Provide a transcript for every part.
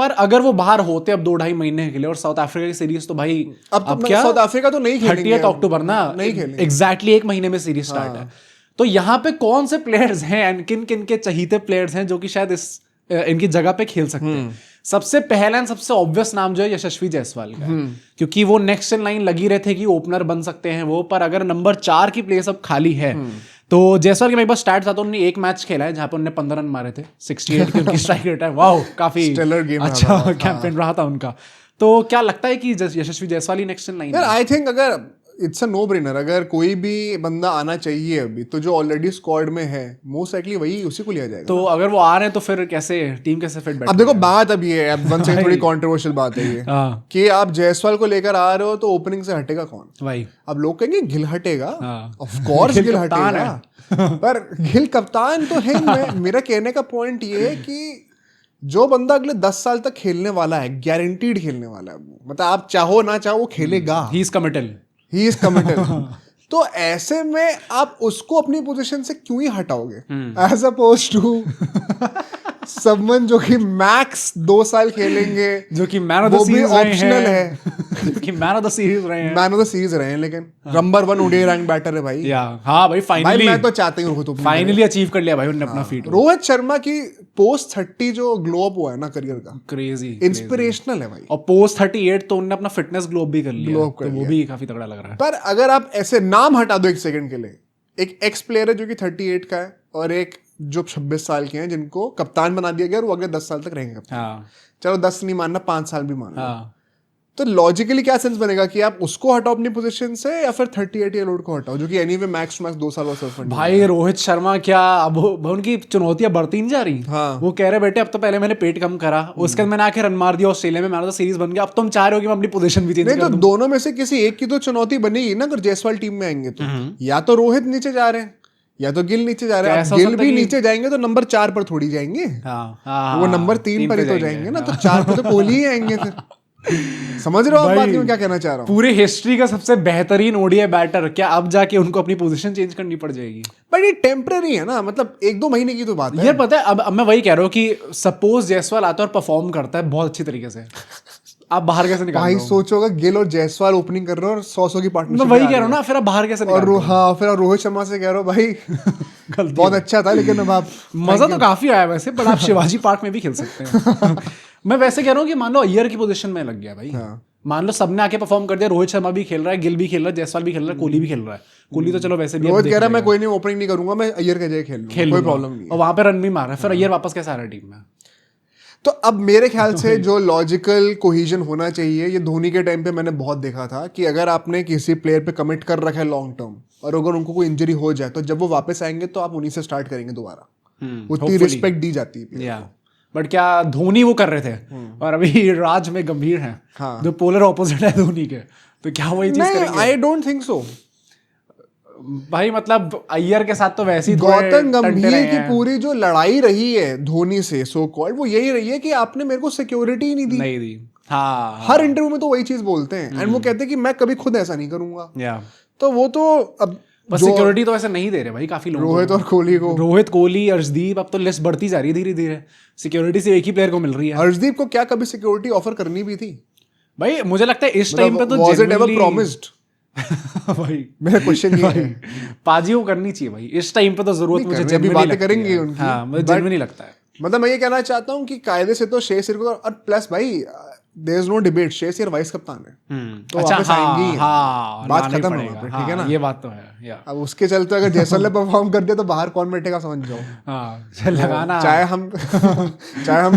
पर अगर वो बाहर होते अब 2-2.5 महीने के लिए, और साउथ अफ्रीका की सीरीज तो भाई अब क्या साउथ अफ्रीका तो नहीं खेलेंगे 30 अक्टूबर ना, नहीं खेलेंगे एग्जैक्टली 1 महीने में सीरीज स्टार्ट है। तो यहाँ पे कौन से प्लेयर्स हैं, किन किन के चहीते प्लेयर्स हैं जो कि शायद इनकी जगह पे खेल सकते हैं? सबसे पहला एंड सबसे ऑब्वियस नाम जो है यशस्वी जायसवाल का है, क्योंकि वो नेक्स्ट इन लाइन लगी रहे थे कि ओपनर बन सकते हैं वो, पर अगर नंबर 4 की प्लेस अब खाली है तो जायसवाल के मेरे पास स्टैट्स आता है, उन्होंने एक मैच खेला है जहां पे उन्होंने 15 रन मारे थे, 68 की उनकी स्ट्राइक रेट है। वाओ, काफी अच्छा कैंपेन रहा था उनका। तो क्या लगता है कि यशस्वी जायसवाल ही नेक्स्ट इन लाइन है? आई थिंक अगर इट्स अ नो ब्रेनर, अगर कोई भी बंदा आना चाहिए अभी तो जो ऑलरेडी स्क्वाड में है मोस्ट लाइकली वही उसी को लिया जाएगा। तो अगर वो आ रहे हैं तो फिर कैसे टीम कैसे फिट बैठे? अब देखो बात अब ये है, अब वन से थोड़ी कंट्रोवर्शियल बात है ये कि आप जायसवाल को लेकर आ रहे हो तो ओपनिंग से हटेगा कौन भाई? अब लोग कहेंगे गिल हटेगा, ऑफ कोर्स गिल हटेगा पर गिल कप्तान तो है। मेरा कहने का पॉइंट ये है कि जो बंदा अगले 10 साल तक खेलने वाला है, गारंटीड खेलने वाला है, मतलब आप चाहो ना चाहो वो खेलेगा, ही इज कमिटेड। तो ऐसे में आप उसको अपनी पोजीशन से क्यों ही हटाओगे एज अपोज टू समवन जो कि मैक्स 2 साल खेलेंगे, जो कि man of the series optional है, जो कि मैन ऑफ द सीरीज रहे हैं, लेकिन नंबर 1 ओडीआई रैंक बैटर है भाई। हाँ भाई, फाइनली मैं तो चाहता हूँ रोहित फाइनली अचीव कर लिया भाई उन्होंने अपना फीट। रोहित शर्मा की पोस्ट 30 जो ग्लो अप हुआ है ना करियर का, क्रेजी इंस्पिरेशनल है भाई। और पोस्ट 38 तो उन्होंने अपना फिटनेस ग्लो अप भी कर लिया, तो वो भी काफी तगड़ा लग रहा है। पर अगर आप ऐसे नाम हटा दो एक सेकंड के लिए, एक एक्स प्लेयर है जो कि 38 का है और एक जो 26 साल के हैं जिनको कप्तान बना दिया गया और वो अगले 10 साल तक रहेंगे। चलो 10 नहीं मानना, 5 साल भी मानना, तो लॉजिकली क्या सेंस बनेगा कि आप उसको हटाओ अपनी पोजीशन से या फिर 38 ईयर ओल्ड को हटाओ जो कि एनीवे मैक्स टू मैक्स 2 साल सस्पेंड। भाई रोहित शर्मा क्या अब उनकी चुनौतियां बढ़ती नहीं जा रही? वो कह रहे बेटे अब तो पहले मैंने पेट कम करा, उसके बाद मैंने आके रन मार दिया ऑस्ट्रेलिया में, मैंने तो सीरीज बन गया, अब तुम चाह रहे हो कि मैं अपनी पोजीशन भी चेंज कर दूं? तो दोनों में से किसी एक की तो चुनौती बनेगी ना अगर जायसवाल टीम में आएंगे तो। या तो रोहित नीचे जा रहे हैं या तो गिल नीचे जा रहे हैं। गिल भी नीचे जाएंगे तो नंबर 4 पर थोड़ी जाएंगे, वो नंबर 3 पर ही तो जाएंगे ना, तो 4 पर तो कोहली ही आएंगे फिर। समझ रहे हो आप बात में क्या कहना चाह रहा हूँ? पूरी हिस्ट्री का सबसे बेहतरीन ओडीआई बैटर, क्या अब जाके उनको अपनी पोजीशन चेंज करनी पड़ जाएगी? बट ये टेम्पररी है ना, मतलब 1-2 महीने की तो बात है। यार पता है अब मैं वही कह रहा हूँ कि सपोज जायसवाल आता है और परफॉर्म करता है बहुत अच्छी तरीके से, आप बाहर कैसे निकाल? भाई सोचोगा गिल और जायसवाल ओपनिंग कर रहे हो और 100 की पार्टनरशिप, मैं वही कह रहा हूँ ना, फिर आप बाहर कैसे निकाल? और हाँ फिर रोहित शर्मा से कह रहे हो भाई बहुत अच्छा था लेकिन अब आप, मजा तो काफी आया वैसे, बट आप शिवाजी पार्क में भी खेल सकते हैं। मैं वैसे कह रहा हूँ कि मान लो अय्यर की पोजीशन में लग गया भाई, मान लो सबने आके परफॉर्म कर दिया, रोहित शर्मा भी खेल रहा है, गिल भी खेल रहा है, जायसवाल भी खेल रहा है, कोहली भी खेल रहा है। कोहली तो चलो वैसे भी रोहित कह रहा है मैं कोई नहीं ओपनिंग नहीं करूंगा, मैं अय्यर के जगह खेल कोई प्रॉब्लम नहीं, और वहां पे रन भी मार रहा है, फिर अय्यर वापस कैसे आ रहा है टीम में? तो अब मेरे ख्याल से जो लॉजिकल कोहिजन होना चाहिए, ये धोनी के टाइम पे मैंने बहुत देखा था कि अगर आपने किसी प्लेयर पे कमिट कर रखा है लॉन्ग टर्म और अगर उनको कोई इंजरी हो जाए तो जब वो वापस आएंगे तो आप उन्हीं से स्टार्ट करेंगे दोबारा, उतनी रिस्पेक्ट दी जाती है। बट क्या धोनी वो कर रहे थे और अभी राज में गंभीर हैं, जो पोलर ऑपोजिट है धोनी के, तो क्या वही चीज करेंगे? आई डोंट थिंक सो भाई, मतलब अय्यर के साथ तो वैसे ही गौतम गंभीर की पूरी जो लड़ाई रही है धोनी से सो कॉल्ड, वो यही रही है कि आपने मेरे को सिक्योरिटी नहीं दी। हाँ, हर इंटरव्यू में तो वही चीज बोलते हैं एंड वो कहते हैं कि मैं कभी खुद ऐसा नहीं करूंगा। तो वो तो अब सिक्योरिटी तो ऐसे नहीं दे रहे भाई काफी लोग, रोहित और कोहली को, रोहित कोहली अर्शदीप, अब तो लिस्ट बढ़ती जा रही है धीरे धीरे, सिक्योरिटी से एक ही प्लेयर को मिल रही है। अर्शदीप को क्या कभी सिक्योरिटी ऑफर करनी भी थी भाई? मुझे लगता है इस टाइम पे तो वाज इट एवर प्रॉमिस्ड? भाई मेरा क्वेश्चन ये है, पाजी को करनी चाहिए भाई इस टाइम पे तो जरूरत मुझे जब भी बातें करेंगे उनकी। हाँ, मुझे जेन्युइनली लगता है, मतलब मैं ये कहना चाहता हूँ कि कायदे से तो शेर को, और प्लस भाई देयर इज नो डिबेट, शेर वाइस कप्तान है तो वापस आएंगे ही, बात खत्म है वहाँ पे, ठीक है ना? ये बात तो है। अब उसके चलते अगर जैसवाल ने परफॉर्म कर दिया तो बाहर कौन बैठेगा समझ जाओ। लगाना चाहे हम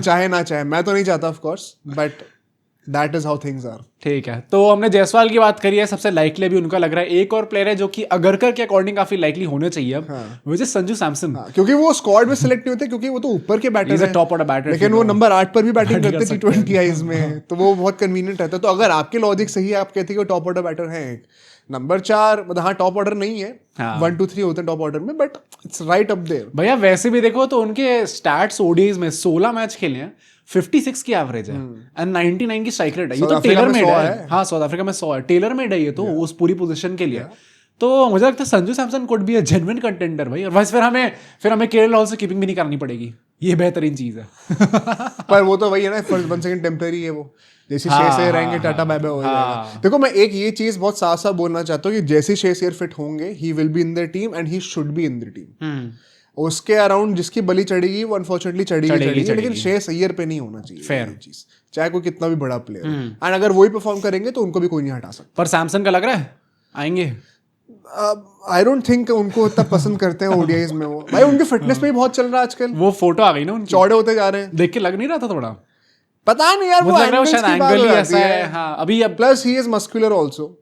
चाहे ना चाहे, मैं तो नहीं चाहता of course, but that is how things are. ठीक है, तो हमने जायसवाल की बात करी है, सबसे लाइकली भी उनका लग रहा है। एक और प्लेयर है जो कि अगरकर के अकॉर्डिंग काफी लाइकली होने चाहिए अब, वो है संजू सैमसन। क्योंकि वो स्क्वाड में सिलेक्ट नहीं होते क्योंकि वो तो ऊपर के बैटर हैं, टॉप ऑर्डर बैटर, लेकिन वो नंबर 8 पर भी बैटिंग करते हैं T20 आईज में, तो वो बहुत कन्वीनियंट रहता है। तो अगर आपके लॉजिक सही है, आप कहते हैं कि टॉप ऑर्डर बैटर है, नंबर 4 मतलब हाँ टॉप ऑर्डर नहीं है, 1 2 3 होते हैं टॉप ऑर्डर में, but it's right up there. भैया वैसे भी देखो तो उनके स्टैट्स ओडीआईज में 16 मैच खेले हैं, 56 की एवरेज है एंड 99 की स्ट्राइक रेट है। ये तो टेलर मेड है। हाँ, साउथ अफ्रीका में 100 है, टेलर मेड है ये तो उस पूरी पोजीशन के लिए। तो मुझे लगता है Sanju Samson could be a genuine contender भाई। और बस फिर हमें केएल राहुल से कीपिंग भी नहीं करनी पड़ेगी। ये बेहतरीन चीज है। पर वो तो वही है ना, फर्स्ट 1 सेकंड टेम्परेरी है वो, जैसे शेरसेयर रहेंगे टाटा बाय बाय हो जाएगा। देखो मैं एक ये चीज बहुत साफ साफ बोलना चाहता हूँ कि जैसे शेरसेयर फिट होंगे he will be in the team and he should be in the team. उसके अराउंड जिसकी बली चढ़ेगी वो अनफॉर्चुनेटली चढ़ेगी, लेकिन श्रेयस अय्यर पे नहीं होना चाहिए फेयर चीज, चाहे कोई कितना भी बड़ा प्लेयर, एंड अगर वही परफॉर्म करेंगे तो उनको भी कोई नहीं हटा सकता। पर सैमसन का लग रहा है आएंगे? आई डोंट थिंक उनको इतना पसंद करते हैं ओडीआईज में वो, भाई उनके फिटनेस पे भी बहुत चल रहा है आजकल, वो फोटो आ गई ना उनकी, चौड़े होते जा रहे हैं, देख के लग नहीं रहा था थोड़ा, पता नहीं यार, वो लग रहा है शायद एंगल ही ऐसा है। हाँ अभी plus he is muscular also.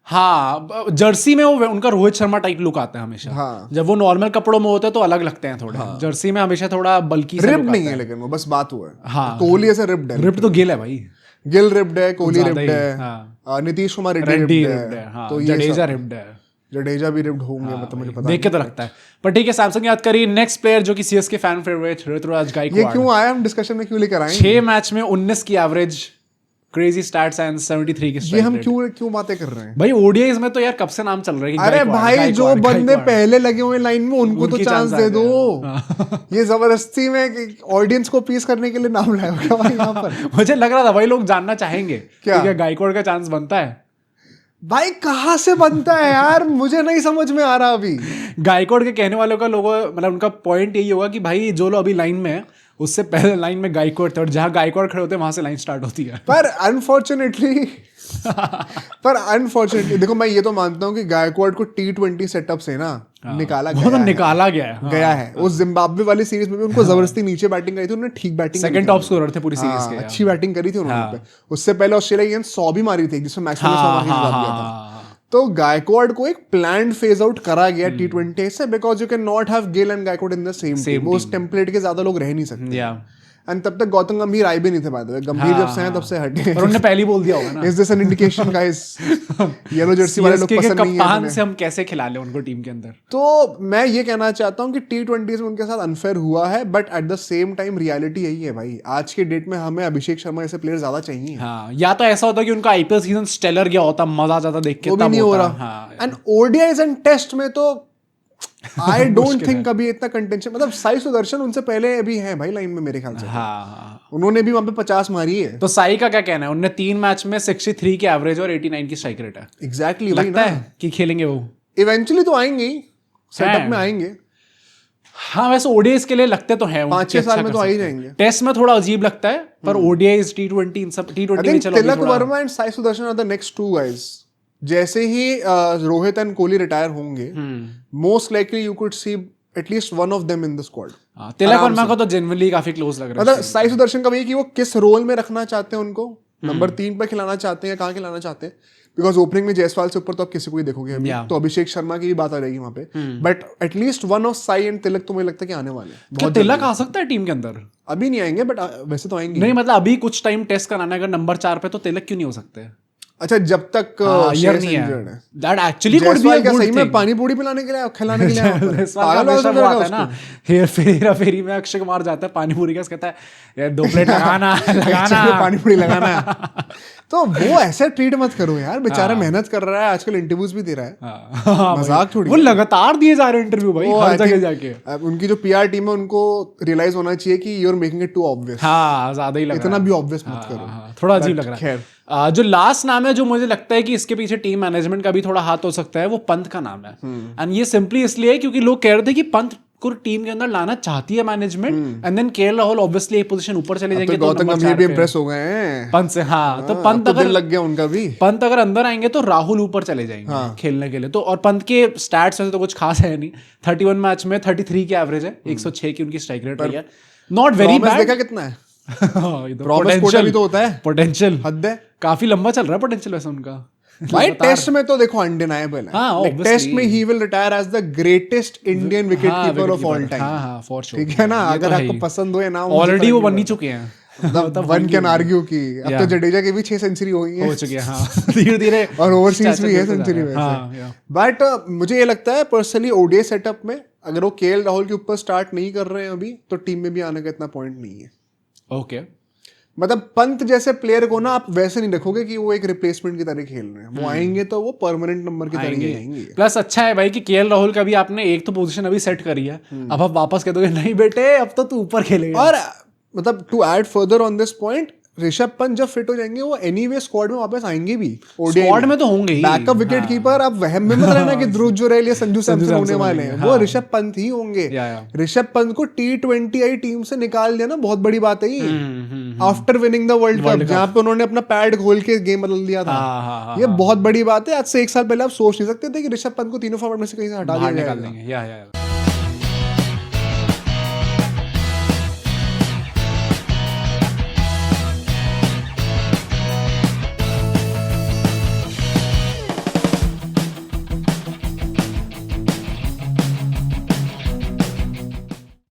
हाँ जर्सी में वो उनका रोहित शर्मा टाइप लुक आता है हमेशा। हाँ। जब वो नॉर्मल कपड़ों में होते हैं तो अलग लगते हैं थोड़े। हाँ। जर्सी में हमेशा थोड़ा बल्कि रिप्ड नहीं है, लेकिन वो बस बात हुआ है। हाँ कोहली ऐसे रिप्ड है, रिप्ड तो गिल है भाई, गिल रिप्ड है, कोहली रिप्ड है, नीतीश कुमार रेड्डी रिप्ड है, तो जडेजा रिप्ड है, जडेजा भी रिप्ड होंगे, मतलब मुझे पता देख के तो लगता है। पर ठीक है, सैमसंग याद करिए। नेक्स्ट प्लेयर जो कि CSK fan favourite Ruturaj Gaikwad, ये क्यों आया, हम डिस्कशन में क्यों लेकर आए? 6 मैच में 19 की एवरेज, क्रेजी स्टैट्स एंड 73 की स्ट्राइक रेट। ये हम क्यों बातें कर रहे हैं भाई? ओडीआईज में तो यार कब से नाम चल रहा है। अरे भाई जो बंदे पहले लगे हुए लाइन में उनको तो चांस दे दो। ये जबरदस्ती में ऑडियंस को पीस करने के लिए नाम लाया होगा भाई यहाँ पर। मुझे लग रहा था भाई लोग जानना चाहेंगे क्या गायकवाड़ का चांस बनता है। भाई कहाँ से बनता है यार, मुझे नहीं समझ में आ रहा अभी। गायकवाड़ के कहने वालों का लोगों, मतलब उनका पॉइंट यही होगा कि भाई जो लोग अभी लाइन में है उससे पहले लाइन में गायकवाड़ थे, और जहां गायकवाड़ खड़े होते हैं वहां से लाइन स्टार्ट होती है। पर अनफॉर्चुनेटली देखो मैं ये तो मानता हूँ कि गायकवाड़ को T20 सेटअप से ना निकाला गया है। उस जिम्बाब्वे वाली सीरीज में भी उनको जबरदस्ती नीचे बैटिंग करी थी, उन्होंने ठीक बैटिंग, सेकंड टॉप स्कोरर थे पूरी सीरीज के, अच्छी बैटिंग करी थी उन्होंने। उससे पहले ऑस्ट्रेलिया अगेंस्ट 100 भी मारी थी, जिसमें मैक्सवेल ने 100 मार्क्स दिया था। तो गायकवाड़ को एक प्लान्ड फेज आउट करा गया T20 से, because you cannot have Gill and Gaikwad in the same team. उस टेम्पलेट के ज्यादा लोग रह नहीं सकते। एंड तब तक गौतम गंभीर आए भी नहीं थे, बाय द वे। गंभीर जब से हैं तब से हटे, पर उन्होंने पहले बोल दिया होगा ना, is this an indication guys, yellow Jersey वाले लोग पसंद नहीं है, कप्तान से हम कैसे खिला लें उनको टीम के अंदर। तो मैं ये कहना चाहता हूँ कि T20 में उनके साथ अनफेयर हुआ है, but at the same time reality यही है भाई, आज के डेट में हमें अभिषेक शर्मा जैसे प्लेयर ज्यादा चाहिए। हाँ, या तो ऐसा होता कि उनका आईपीएल सीजन स्टेलर गया होता, मजा जाता देख के, वो भी नहीं हो रहा। एंड ओडीआईज एंड टेस्ट में तो आई डोंट थिंक अभी इतना कंटेंशन, मतलब साई सुदर्शन उनसे पहले अभी हैं भाई लाइन में मेरे ख्याल से। हाँ, उन्होंने भी वहां पे 50 मारी है। तो साई का क्या कहना है? उन्होंने 3 मैच में 63 की एवरेज और 89 की स्ट्राइक रेट है। एग्जैक्टली लगता है कि खेलेंगे वो, इवेंचुअली तो आएंगे, सेटअप में आएंगे। हाँ वैसे ओडीआईज के लिए लगते तो हैं 5-6 साल में तो आ ही जाएंगे। टेस्ट में थोड़ा अजीब लगता है, पर ओडीआईज T20 इन सब T20 में चलो। Tilak Varma and Sai Sudharsan are the next 2 guys. जैसे ही रोहित एंड कोहली रिटायर होंगे, most likely you could see at least one of them in the squad. Tilak Varma को तो जनरली काफी क्लोज लग रहा है। मतलब साई सुदर्शन का वही कि वो किस रोल में रखना चाहते हैं उनको, नंबर 3 पे खिलाना चाहते हैं या कहाँ खिलाना चाहते हैं, बिकॉज ओपनिंग में जायसवाल से ऊपर तो आप किसी को ही देखोगे अभी, तो अभिषेक शर्मा की भी बात आ रहेगी वहां पे। But at least one of Sai and Tilak तो मुझे लगता है कि आने वाले हैं। क्या तिलक आ सकता है टीम के अंदर? अभी नहीं आएंगे, बट वैसे तो आएंगे। नहीं मतलब अभी कुछ टाइम टेस्ट कराना है, अगर नंबर 4 पे तो तिलक क्यों नहीं हो सकते? अच्छा, जब तक ईयर नहीं है, that actually could be a good thing. में पानी पूरी पिलाने के लिए, खिलाने के लिए पागल आता है ना। हेरा फेरी में अक्षय कुमार जाता है पानी पूरी का, कहता है यार 2 प्लेट लगाना पानी पूरी लगाना। तो वो ऐसे ट्रीट मत करो यार, बेचारा मेहनत कर रहा है, आजकल इंटरव्यूज भी दे रहा है, मजाक थोड़ी। वो लगातार दिए जा रहे हैं इंटरव्यू भाई, हर जगह जाके। उनकी जो पीआर टीम है उनको रियलाइज होना चाहिए कि you are making it too obvious. हाँ ज्यादा ही लग रहा है, इतना भी ऑब्वियस मत करो, थोड़ा अजीब लग रहा है। जो लास्ट नाम है जो मुझे लगता है कि इसके पीछे टीम मैनेजमेंट का भी थोड़ा हाथ हो सकता है, वो पंत का नाम है। एंड ये सिंपली इसलिए है क्योंकि लोग कह रहे थे कि पंत को टीम के अंदर लाना चाहती है management, and then KL Rahul obviously एक पोजीशन ऊपर चले जाएंगे, तो गौतम गंभीर भी इंप्रेस हो गए हैं पंत से। हाँ, तो पंत अगर लग गया उनका भी, पंत अगर अंदर आएंगे तो राहुल ऊपर चले जाएंगे खेलने के लिए। तो और पंत के स्टैट्स वैसे तो कुछ खास है नहीं, 31 मैच में 33 की एवरेज है, 106 की उनकी स्ट्राइक रेट है, नॉट वेरी बैड। देखा कितना है पोटेंशियल तो होता है, पोटेंशियल हद है, काफी लंबा चल रहा है पोटेंशियल वैसे उनका भाई। टेस्ट में तो देखो अनडिनाइबल है, टेस्ट में ही will retire as the greatest Indian wicket keeper of all time. हाँ फॉर श्योर, ठीक है ना, अगर आपको पसंद हो या ना, ऑलरेडी वो बन ही चुके हैं, वन कैन आर्ग्यू की अब तो जडेजा के भी 6 सेंचुरी हो चुकी है, धीरे-धीरे, और ओवरसीज भी है सेंचुरी वैसे। बट मुझे ये लगता है पर्सनली ओडीआई सेटअप में अगर वो केएल राहुल के ऊपर स्टार्ट नहीं कर रहे हैं अभी, तो टीम में भी आने का इतना पॉइंट नहीं है। ओके, मतलब पंत जैसे प्लेयर को ना आप वैसे नहीं रखोगे कि वो एक रिप्लेसमेंट की तरह खेल रहे हैं, वो आएंगे तो वो परमानेंट नंबर की तरह ही आएंगे। प्लस अच्छा है भाई कि केएल राहुल का भी आपने एक तो पोजीशन अभी सेट करी है, अब आप वापस कह दोगे नहीं बेटे अब तो तू ऊपर खेलेगा। और मतलब to add further on this point, Rishabh Pant जब फिट हो जाएंगे वो एनीवे स्क्वाड में वापस आएंगे भी, स्क्वाड में तो होंगे ही। बैकअप विकेट कीपर, अब वहम में मत रहना कि ध्रुव जुरैल या संजू सैमसन होने वाले हैं, वो ऋषभ पंत ही होंगे। ऋषभ पंत को T20I टीम से निकाल दिया ना, बहुत बड़ी बात है ये, after winning the world cup, जहाँ पे उन्होंने अपना पैड खोल के गेम बदल दिया था। ये बहुत बड़ी बात है। आज से 1 साल पहले आप सोच नहीं सकते थे कि ऋषभ पंत को तीनों फॉर्मेट में से कहीं से हटा दिया जाएगा।